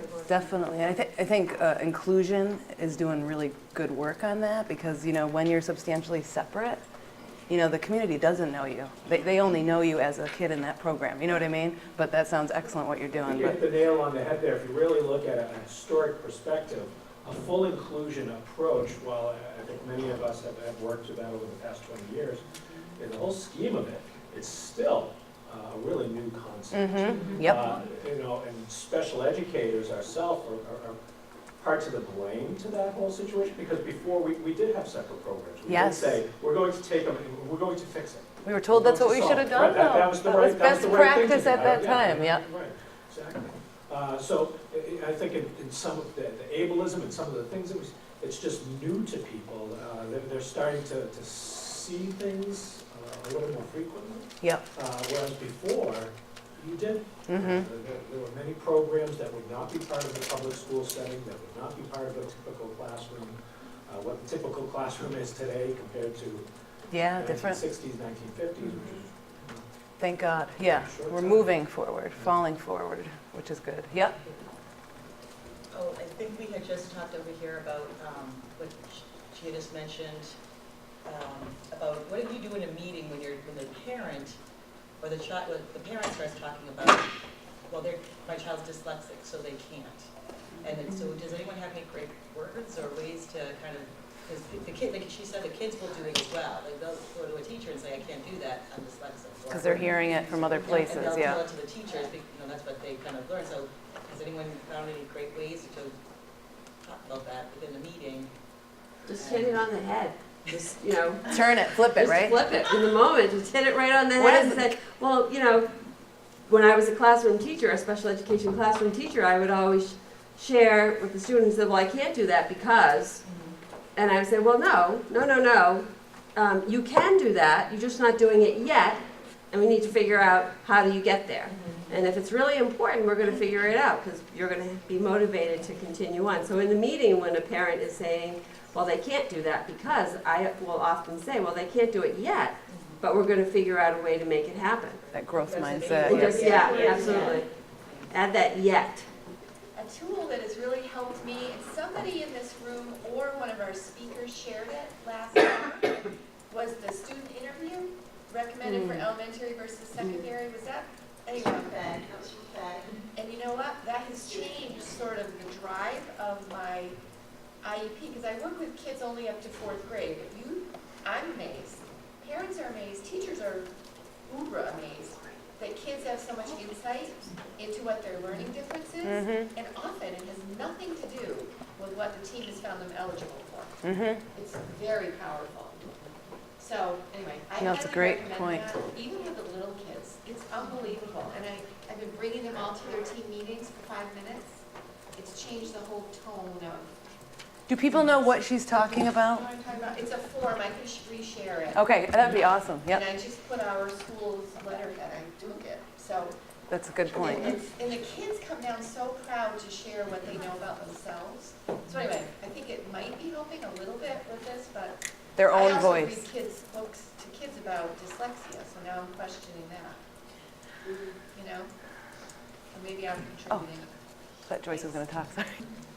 people. Definitely. And I think inclusion is doing really good work on that, because, you know, when you're substantially separate, you know, the community doesn't know you. They only know you as a kid in that program. You know what I mean? But that sounds excellent what you're doing. You hit the nail on the head there. If you really look at a historic perspective, a full inclusion approach, while I think many of us have worked with that over the past 20 years, in the whole scheme of it, it's still a really new concept. Yep. You know, and special educators ourselves are parts of the blame to that whole situation, because before we did have separate programs. We did say, we're going to take them and we're going to fix it. We were told that's what we should have done, though. That was the That right was best practice at that time, yeah. Right, exactly. So I think in some of the ableism and some of the things, it's just new to people. They're starting to see things a little more frequently. Yep. Whereas before, you did. There were many programs that would not be part of the public school setting, that would not be part of a typical classroom. What the typical classroom is today compared to different. 1960s, 1950s, which is Thank God. Yeah, we're moving forward, falling forward, which is good. Yep. Oh, I think we had just talked over here about what she had just mentioned, about what do you do in a meeting when the parent or the parent starts talking about, well, my child's dyslexic, so they can't. And then, so does anyone have any great words or ways to kind of, because the kid, like she said, the kids will do it as well. Like they'll go to a teacher and say, I can't do that, I'm dyslexic. Because they're hearing it from other places, and they'll yeah. tell it to the teachers, that's what they kind of learn. So has anyone found any great ways to talk about that within the meeting? Just hit it on the head. Just, you know. Turn it, flip it, right? Flip it in the moment. Just hit it right on the What head is and say, well, you know, when I was a classroom teacher, a special education classroom teacher, I would always share with the students that, well, I can't do that because, and I would say, well, no. You can do that, you're just not doing it yet, and we need to figure out how do you get there. And if it's really important, we're going to figure it out, because you're going to be motivated to continue on. So in the meeting, when a parent is saying, well, they can't do that because, I will often say, well, they can't do it yet, but we're going to figure out a way to make it happen. That growth mindset. Absolutely. Add that yet. A tool that has really helped me, and somebody in this room or one of our speakers shared it last summer, was the student interview recommended for elementary versus secondary. Was that anyone? And you know what? That has changed sort of the drive of my IEP, because I work with kids only up to 4th grade, but I'm amazed. Parents are amazed, teachers are uber amazed that kids have so much insight into what their learning difference is, and often it has nothing to do with what the team has found them eligible for. It's very powerful. So anyway, I That's a highly great recommend point. that, even with the little kids. It's unbelievable, and I've been bringing them all to their team meetings for 5 minutes. It's changed the whole tone of. Do people know what she's talking about? You know what I'm talking about? It's a form, I can reshare it. Okay, that'd be awesome. Yep. And I just put our school's letterhead, I took it, so. That's a good point. And the kids come down so proud to share what they know about themselves. So anyway, I think it might be helping a little bit with this, but. Their own I also voice. read kids' books to kids about dyslexia, so now I'm questioning that. You know? Or maybe I'm contributing. I thought Joyce was going to talk, sorry.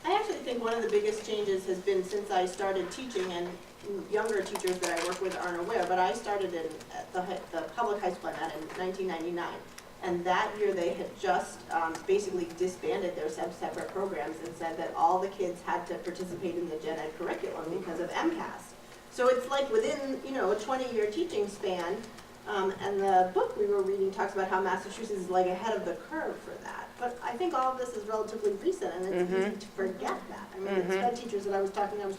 I actually think one of the biggest changes has been since I started teaching, and younger teachers that I work with aren't aware, but I started at the public high school I'm at in 1999. And that year they had just basically disbanded their separate programs and said that all the kids had to participate in the gen ed curriculum because of MCAS. So it's like within, a 20-year teaching span, and the book we were reading talks about how Massachusetts is like ahead of the curve for that. But I think all of this is relatively recent, and it's easy to forget that. I mean, the SPED teachers that I was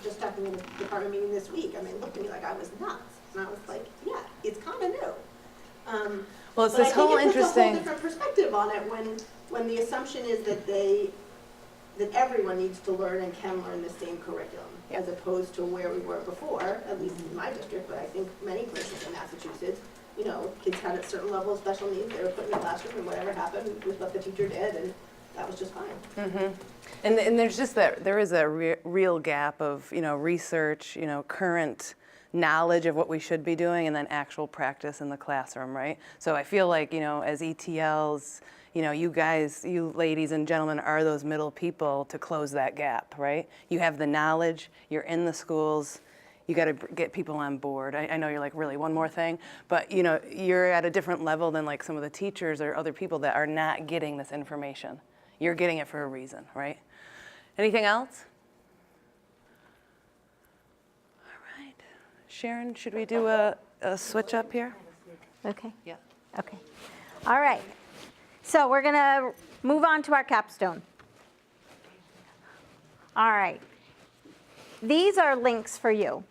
just talking in a department meeting this week, looked at me like I was nuts. And I was like, yeah, it's kind of new. Well, it's this whole I think it puts a interesting. whole different perspective on it when the assumption is that they that everyone needs to learn and can learn the same curriculum, as opposed to where we were before, at least in my district, but I think many places in Massachusetts, you know, kids had a certain level of special needs, they were put in the classroom, and whatever happened was what the teacher did, and that was just fine. And there's just that, there is a real gap of, you know, research, you know, current knowledge of what we should be doing, and then actual practice in the classroom, right? So I feel like, you know, as ETLs, you know, you guys, you ladies and gentlemen are those middle people to close that gap, right? You have the knowledge, you're in the schools, you got to get people on board. I know you're like, really, one more thing? But, you know, you're at a different level than like some of the teachers or other people that are not getting this information. You're getting it for a reason, right? Anything else? All right. Sharon, should we do a switch up here? Okay. Yeah. Okay. All right. So we're going to move on to our capstone. All right. These are links for you.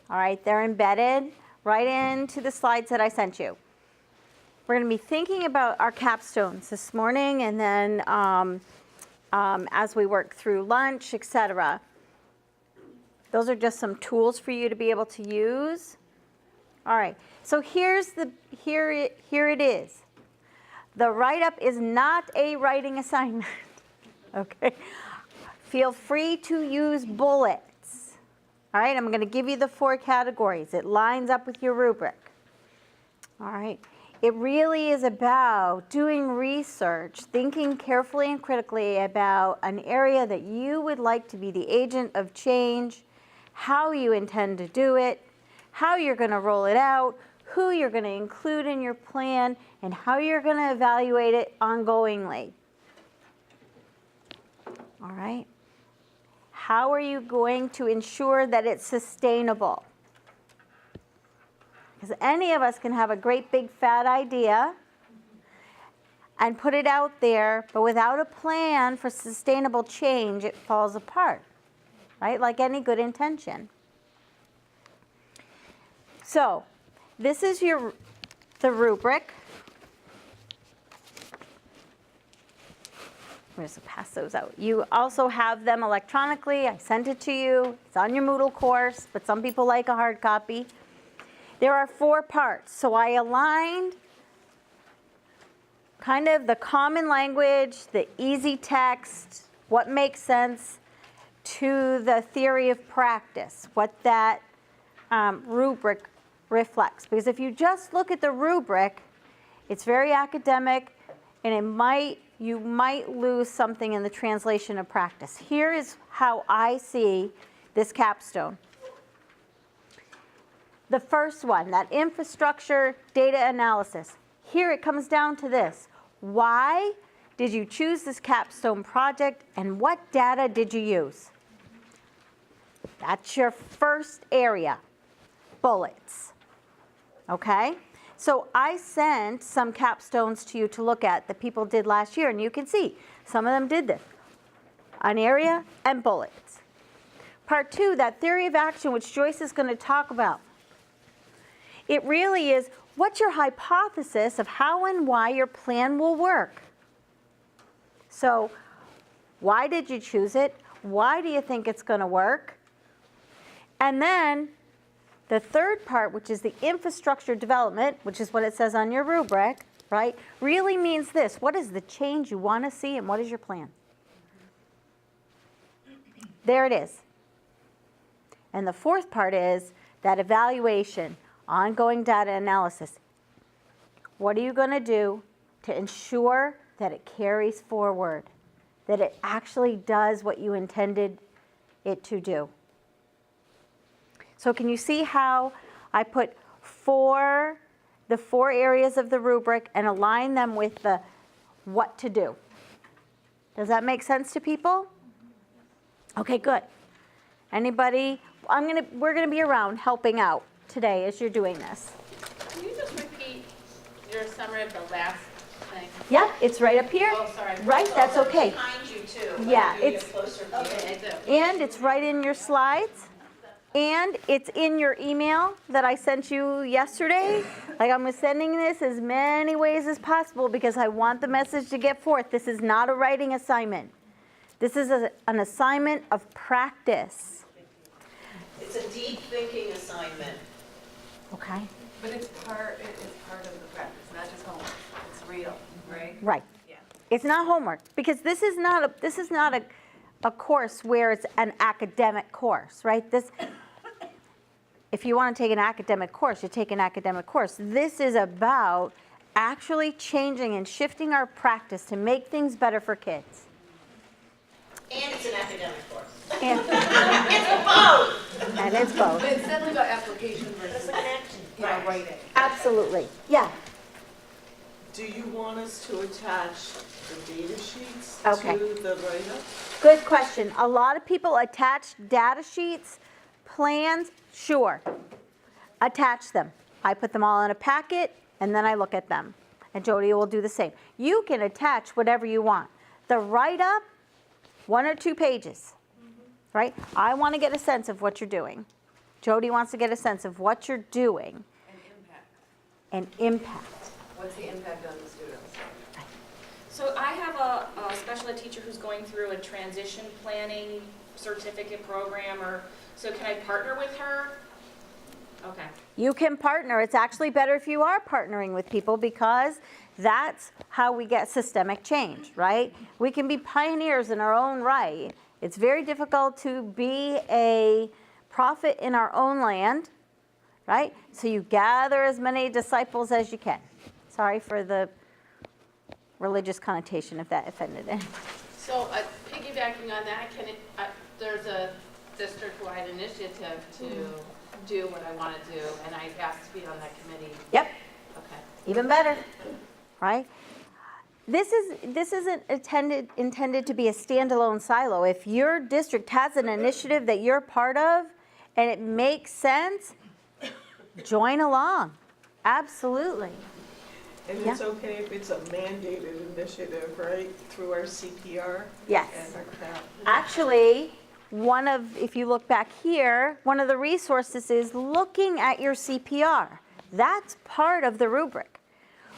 All right. They're embedded right into the slides that I sent you. We're going to be thinking about our capstones this morning, and then as we work through lunch, etc. Those are just some tools for you to be able to use. All right. So here it is. The write-up is not a writing assignment, okay? Feel free to use bullets. All right, I'm going to give you the 4 categories. It lines up with your rubric. All right, it really is about doing research, thinking carefully and critically about an area that you would like to be the agent of change, how you intend to do it, how you're going to roll it out, who you're going to include in your plan, and how you're going to evaluate it ongoingly. All right? How are you going to ensure that it's sustainable? Because any of us can have a great big fat idea and put it out there, but without a plan for sustainable change, it falls apart, right? Like any good intention. So, this is the rubric. I'm just going to pass those out. You also have them electronically. I sent it to you. It's on your Moodle course, but some people like a hard copy. There are 4 parts. So I aligned kind of the common language, the easy text, what makes sense, to the theory of practice, what that rubric reflects. Because if you just look at the rubric, it's very academic, and you might lose something in the translation of practice. Here is how I see this capstone. The first one, that infrastructure data analysis. Here it comes down to this. Why did you choose this capstone project, and what data did you use? That's your first area. Bullets. Okay? So I sent some capstones to you to look at that people did last year, and you can see some of them did this. An area and bullets. Part 2, that theory of action, which Joyce is going to talk about. It really is, what's your hypothesis of how and why your plan will work? So, why did you choose it? Why do you think it's going to work? And then, the third part, which is the infrastructure development, which is what it says on your rubric, right, really means this. What is the change you want to see, and what is your plan? There it is. And the fourth part is that evaluation, ongoing data analysis. What are you going to do to ensure that it carries forward, that it actually does what you intended it to do? So can you see how I put the 4 areas of the rubric and align them with the what to do? Does that make sense to people? Okay, good. Anybody? We're going to be around helping out today as you're doing this. Can you just repeat your summary of the last thing? Yeah, it's right up here. Oh, sorry. Right, that's okay. Behind you too. Yeah, Maybe it's a closer view. Okay, I do. and it's right in your slides. And it's in your email that I sent you yesterday. Like, I'm sending this as many ways as possible because I want the message to get forth. This is not a writing assignment. This is an assignment of practice. It's a deep thinking assignment. Okay? But it's part of the practice, not just homework. It's real, right? Right. Yeah. It's not homework, because this is not a course where it's an academic course, right? If you want to take an academic course, you take an academic course. This is about actually changing and shifting our practice to make things better for kids. And it's an academic course. And It's both. and it's both. But it's definitely about application It's versus, like an action. writing. Absolutely. Yeah. Do you want us to attach the data sheets Okay. to the write-up? Good question. A lot of people attach data sheets, plans, sure. Attach them. I put them all in a packet, and then I look at them. And Jody will do the same. You can attach whatever you want. The write-up, 1 or 2 pages, right? I want to get a sense of what you're doing. Jody wants to get a sense of what you're doing. And impact. What's the impact on the students? So I have a special ed teacher who's going through a transition planning certificate program, so can I partner with her? Okay. You can partner. It's actually better if you are partnering with people, because that's how we get systemic change, right? We can be pioneers in our own right. It's very difficult to be a prophet in our own land, right? So you gather as many disciples as you can. Sorry for the religious connotation if that offended anyone. So piggybacking on that, there's a district-wide initiative to do what I want to do, and I asked to be on that committee. Yep. Okay. Even better, right? This isn't intended to be a standalone silo. If your district has an initiative that you're part of and it makes sense, join along. Absolutely. And it's okay if it's a mandated initiative, right, through our CPR? Yes. And our CAP. Actually, if you look back here, one of the resources is looking at your CPR. That's part of the rubric.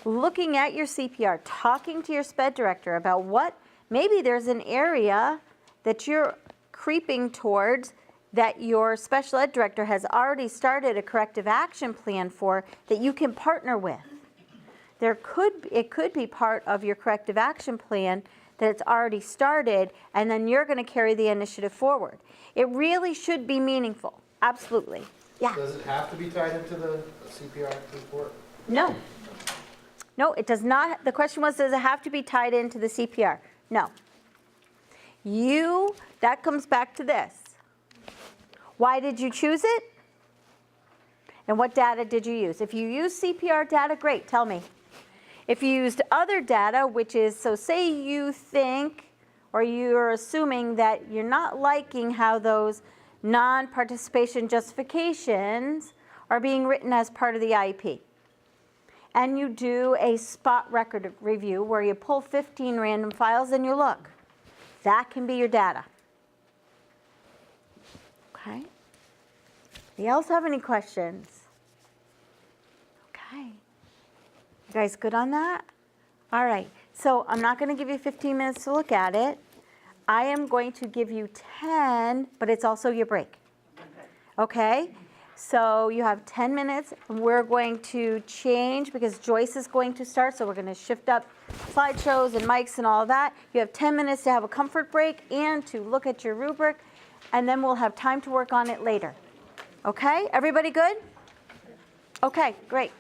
Looking at your CPR, talking to your SPED director about maybe there's an area that you're creeping towards that your special ed director has already started a corrective action plan for that you can partner with. It could be part of your corrective action plan that it's already started, and then you're going to carry the initiative forward. It really should be meaningful. Absolutely. Yeah. Does it have to be tied into the CPR report? No. No, it does not. The question was, does it have to be tied into the CPR? No. That comes back to this. Why did you choose it? And what data did you use? If you use CPR data, great, tell me. If you used other data, which is, so say you think, or you're assuming that you're not liking how those non-participation justifications are being written as part of the IEP. And you do a spot record review where you pull 15 random files and you look. That can be your data. Okay. Anybody else have any questions? Okay. You guys good on that? All right. So I'm not going to give you 15 minutes to look at it. I am going to give you 10, but it's also your break. Okay? So you have 10 minutes. We're going to change because Joyce is going to start, so we're going to shift up slideshows and mics and all of that. You have 10 minutes to have a comfort break and to look at your rubric, and then we'll have time to work on it later. Okay? Everybody good? Okay, great.